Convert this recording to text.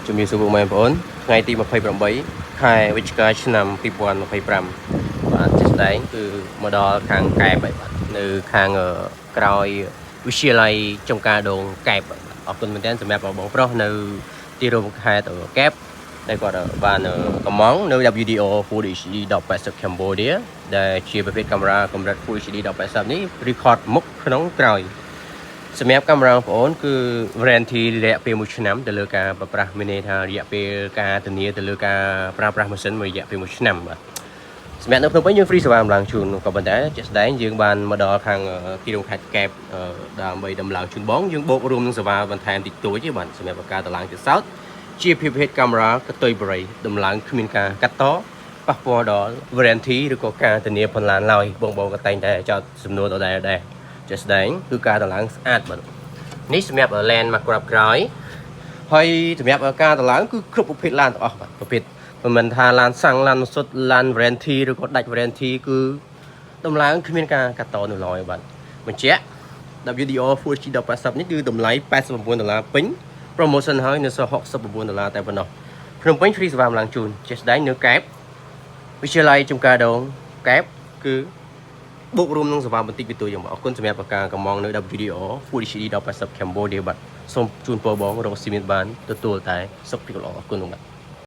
ជំរាបសួរពុកម៉ែបងប្អូនថ្ងៃទី28ខែវិច្ឆិកាឆ្នាំ2025បាទជាស្ដែងគឺមកដល់ខាងកែបហើយបាទនៅខាងក្រោយវិទ្យាល័យចំការដងកែបអរគុណមែនទែនសម្រាប់បងប្រុសនៅទីរួមខេត្តកែបដែលគាត់បានកំងនៅ WDO Full HD 1080 Cambodia ដែលជាប្រភេទកាមេរ៉ាកម្រិត Full HD 1080នេះ record មុខក្នុងក្រោយសម្រាប់កាមេរ៉ាបងប្អូនគឺ warranty រយៈពេល1ឆ្នាំទៅលើការប្រើប្រាស់មានន័យថារយៈពេលការធានាទៅលើការប្រើប្រាស់ម៉ាស៊ីនមួយរយៈពេល1ឆ្នាំបាទសម្រាប់នៅភ្នំពេញយើង free សេវាដំឡើងជូនក៏ប៉ុន្តែជាក់ស្ដែងយើងបានមកដល់ខាងទីរួមខេត្តកែបដើម្បីដំឡើងជូនបងយើងបូករួមនឹងសេវាបន្ថែមតិចតួចទេបាទសម្រាប់ការដំឡើងជាសោតជាភាពហេតុកាមេរ៉ាកតុយបរិយដំឡើងគ្មានការកាត់តប៉ះពាល់ដល់ warranty ឬក៏ការធានាផនឡានឡើយបងក៏តែងតែចោទសំណួរដដែលដែរជាស្ដែងគឺការដំឡើងស្អាតបាទនេះសម្រាប់ land មកក្រាបក្រោយហើយសម្រាប់ការដំឡើងគឺគ្រប់ប្រភេទឡានទាំងអស់បាទប្រភេទមិនថាឡានសាំងឡានសុទ្ធឡាន warranty ឬក៏ដាច់ warranty គឺដំឡើងគ្មានការកាត់តនៅឡើយបាទបញ្ជាក់ WDO Full HD 1080នេះគឺតម្លៃ$89ពេញ promotion ហើយនៅសល់$69តែប៉ុណ្ណោះភ្នំពេញ free សេវាដំឡើងជូនជាស្ដែងនៅកែបវិទ្យាល័យចំការដងកែបគឺបូករួមនឹងសេវាបន្តិចបន្តួចយ៉ាងអរគុណសម្រាប់ការកំងនៅ WDO Full HD 1080 Cambodia បាទសូមជូនពរបងរកស៊ីមានបានទទួលតែសុខភាពល្អអរគុណបាទ